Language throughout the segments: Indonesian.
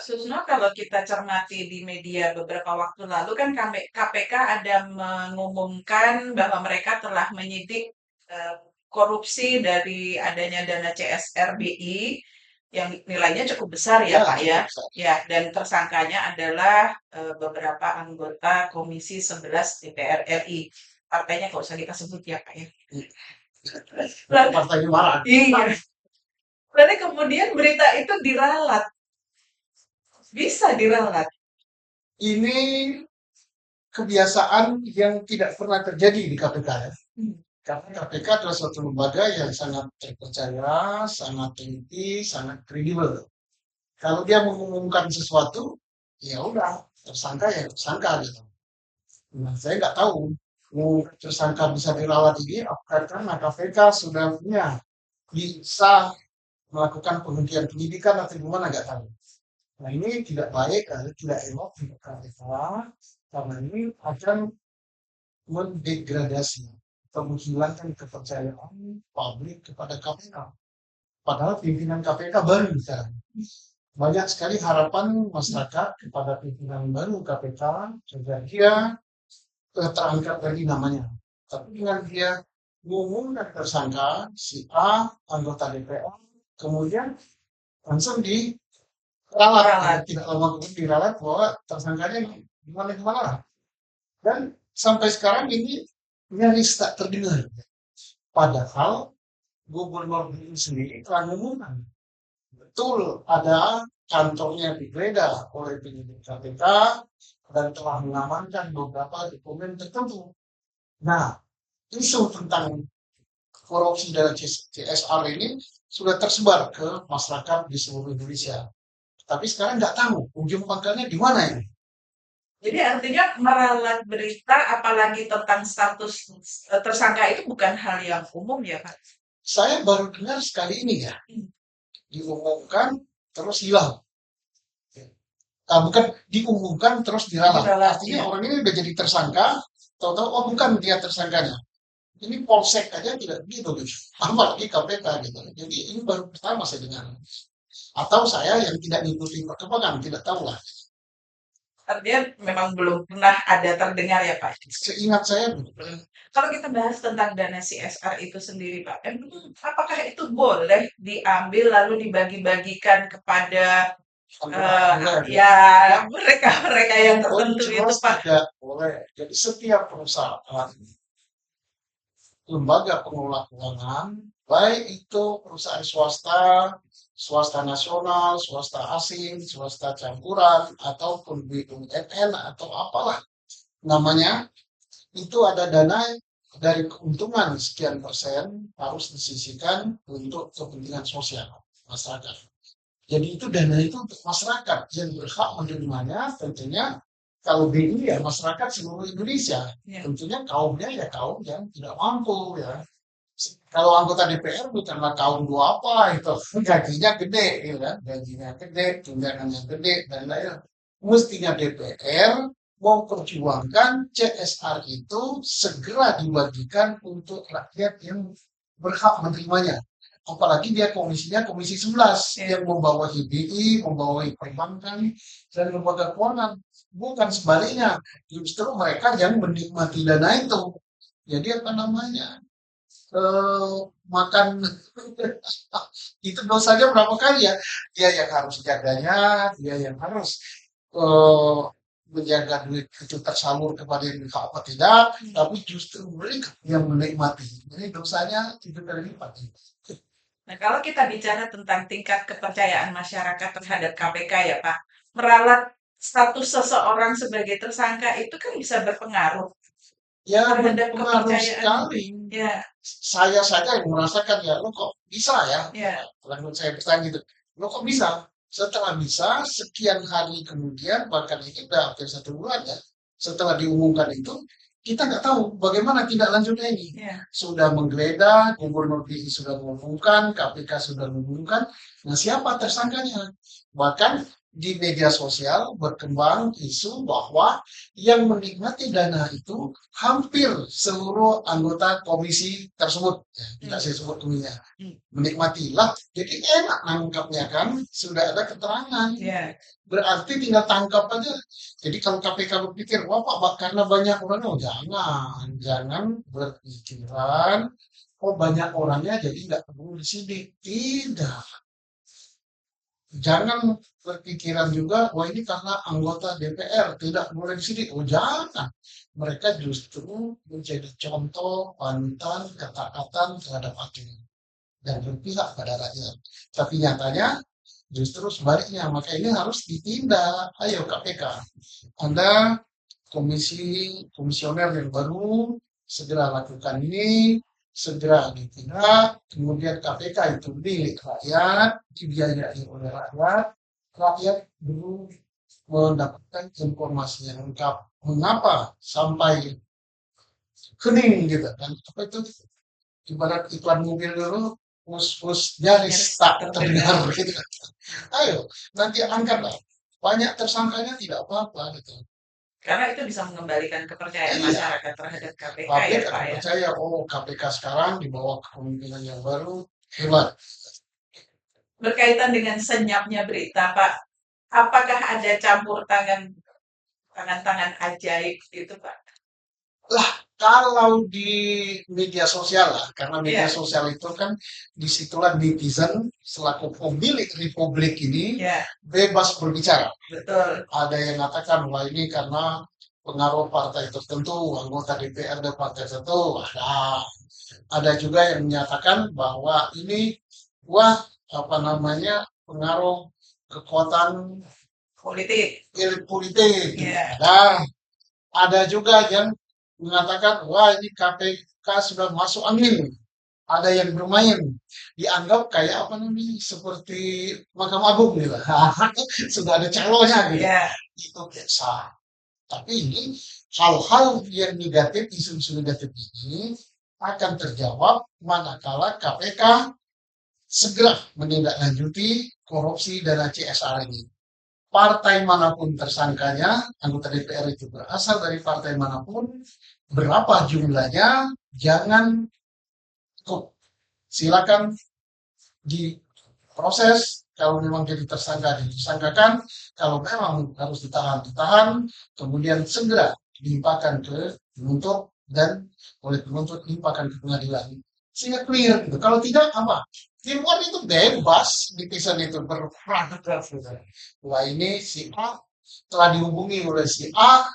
Pak Susno, kalau kita cermati di media beberapa waktu lalu kan KPK ada mengumumkan bahwa mereka telah menyidik eh, korupsi dari adanya dana CSR BI yang nilainya cukup besar ya Ya, Pak ya. cukup besar. Ya, dan tersangkanya adalah beberapa anggota Komisi 11 DPR RI. Partainya nggak usah kita sebut ya Pak ya. Itu Lalu, partainya marah. iya. Lalu kemudian berita itu diralat, bisa diralat. Ini kebiasaan yang tidak pernah terjadi di KPK ya. Hmm. Karena KPK adalah suatu lembaga yang sangat terpercaya, sangat teliti, sangat kredibel. Kalau dia mengumumkan sesuatu, ya udah tersangka ya tersangka gitu. Nah, saya nggak tahu tersangka bisa dirawat ini apakah karena KPK sudah punya bisa melakukan penghentian penyidikan atau gimana nggak tahu. Nah ini tidak baik, tidak elok untuk KPK karena ini akan mendegradasi atau menghilangkan kepercayaan publik kepada KPK. Padahal pimpinan KPK baru sekarang. Banyak sekali harapan masyarakat kepada pimpinan baru KPK agar dia terangkat dari namanya. Tapi dengan dia mengumumkan tersangka si A anggota DPR, kemudian langsung diralat, Ralat. tidak lama kemudian diralat bahwa tersangkanya gimana. Dan sampai sekarang ini nyaris tak terdengar. Padahal gubernur ini sendiri telah mengumumkan betul ada kantornya digeledah oleh penyidik KPK dan telah mengamankan beberapa dokumen tertentu. Nah, isu tentang korupsi dari CSR ini sudah tersebar ke masyarakat di seluruh Indonesia. Tapi sekarang nggak tahu ujung pangkalnya di mana ini. Jadi artinya meralat berita apalagi tentang status tersangka itu bukan hal yang umum ya Pak? Saya baru dengar sekali ini ya, Hmm. diumumkan terus hilang. Bukan diumumkan terus diralat. Diralat Artinya ya. orang ini udah jadi tersangka, tahu-tahu oh bukan dia tersangkanya. Ini polsek aja tidak begitu gitu. Apalagi KPK gitu. Jadi ini baru pertama saya dengar. Atau saya yang tidak ngikutin perkembangan, tidak tahu lah. Artinya memang belum pernah ada terdengar ya Pak. Seingat saya begitu. Kalau kita bahas tentang dana CSR itu sendiri Pak, apakah itu boleh diambil lalu dibagi-bagikan kepada Boleh. ya mereka-mereka yang Oh, tertentu itu jelas Pak? tidak boleh. Jadi setiap perusahaan, lembaga pengelola keuangan, baik itu perusahaan swasta, swasta nasional, swasta asing, swasta campuran, ataupun BUMN atau apalah namanya, itu ada dana dari keuntungan sekian persen harus disisihkan untuk kepentingan sosial masyarakat. Jadi itu dana itu untuk masyarakat yang berhak menerimanya tentunya kalau BI ya masyarakat seluruh Indonesia. Ya. Tentunya kaumnya ya kaum yang tidak mampu ya. Kalau anggota DPR bukanlah kaum dua apa itu gajinya gede ya kan, gajinya gede, tunjangannya gede dan lain-lain. Mestinya DPR memperjuangkan CSR itu segera dibagikan untuk rakyat yang berhak menerimanya. Apalagi dia komisinya komisi 11 Ya. yang membawa BI, membawa perbankan dan lembaga keuangan. Bukan sebaliknya, justru mereka yang menikmati dana itu. Jadi apa namanya? eh, Makan itu dosanya berapa kali ya? Dia yang harus jaganya, dia yang harus eh, menjaga duit itu tersalur kepada yang berhak apa tidak, tapi justru mereka yang menikmati. Jadi dosanya itu terlipat. Nah, kalau kita bicara tentang tingkat kepercayaan masyarakat terhadap KPK ya Pak, meralat status seseorang sebagai tersangka itu kan bisa berpengaruh Ya terhadap berpengaruh kepercayaan. sekali. Ya, Saya saja yang merasakan ya, lo kok bisa ya? ya, Lalu saya bertanya gitu, lo kok bisa? Setelah bisa, sekian hari kemudian, bahkan ini udah hampir 1 bulan ya, setelah diumumkan itu, kita nggak tahu bagaimana tindak lanjutnya ini. ya. Sudah menggeledah, Gubernur BI sudah mengumumkan, KPK sudah mengumumkan, nah siapa tersangkanya? Bahkan di media sosial berkembang isu bahwa yang menikmati dana itu hampir seluruh anggota komisi tersebut. Ya, tidak Hmm. saya sebut dulunya. Hmm. Menikmatilah. Jadi enak nangkapnya kan. Sudah ada keterangan. Ya. Berarti tinggal tangkap aja. Jadi kalau KPK berpikir, wah Pak, karena banyak orang, oh jangan. Jangan berpikiran, oh banyak orangnya jadi nggak perlu disidik. Tidak. Jangan berpikiran juga, wah ini karena anggota DPR tidak boleh disidik. Oh jangan. Mereka justru menjadi contoh, panutan, ketaatan terhadap hakim dan berpihak pada rakyat. Tapi nyatanya justru sebaliknya. Maka ini harus ditindak. Ayo KPK. Anda komisioner yang baru segera lakukan ini, segera ditindak, kemudian KPK itu milik rakyat, dibiayai oleh rakyat, rakyat belum mendapatkan informasi yang lengkap. Mengapa sampai kening gitu kan? Apa itu ibarat iklan mobil dulu, pus-pus nyaris Nyaris tak terdengar. terdengar gitu. Ayo, nanti angkatlah. Banyak tersangkanya tidak apa-apa gitu. Karena itu bisa mengembalikan kepercayaan Iya, masyarakat terhadap KPK ya publik Pak akan ya. percaya, oh KPK sekarang di bawah kepemimpinan yang baru hebat. Berkaitan dengan senyapnya berita Pak, apakah ada campur tangan-tangan ajaib gitu Pak? Lah, kalau di media sosial lah, karena media Ya, sosial itu kan disitulah netizen selaku pemilik republik ini ya, bebas berbicara. betul. Ada yang mengatakan, wah ini karena pengaruh partai tertentu, anggota DPRD partai tertentu, ada. Ada juga yang menyatakan bahwa ini, wah apa namanya, pengaruh kekuatan Politik. elit politik. Ya, Ada juga yang mengatakan, wah ini KPK sudah masuk angin. Ada yang bermain, dianggap kayak apa namanya, seperti Mahkamah Agung gitu. Sudah ada calonnya gitu. ya. Itu biasa. Tapi ini hal-hal yang negatif, isu-isu negatif ini akan terjawab manakala KPK segera menindaklanjuti korupsi dana CSR ini. Partai manapun tersangkanya, anggota DPR itu berasal dari partai manapun, berapa jumlahnya, jangan ikut. Silakan diproses, kalau memang jadi tersangka disangkakan, kalau memang harus ditahan, ditahan, kemudian segera dilimpahkan ke penuntut dan oleh penuntut dilimpahkan ke pengadilan. Sehingga clear gitu. Kalau tidak apa? Di luar itu bebas netizen itu berparagraf gitu. Wah ini si A telah dihubungi oleh si A.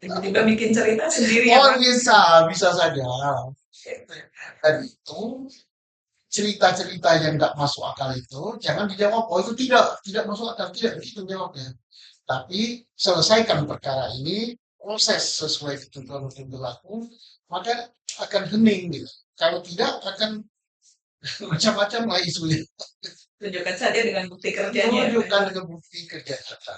Tiba-tiba bikin cerita sendiri ya Oh Pak. bisa saja. Dan itu cerita-cerita yang nggak masuk akal itu jangan dijawab, oh itu tidak masuk akal, tidak begitu jawabnya. Tapi selesaikan perkara ini, proses sesuai ketentuan hukum berlaku, maka akan hening gitu. Kalau tidak akan macam-macam lah isunya. Tunjukkan saja dengan bukti kerjanya ya Pak. Tunjukkan dengan bukti kerja nyata.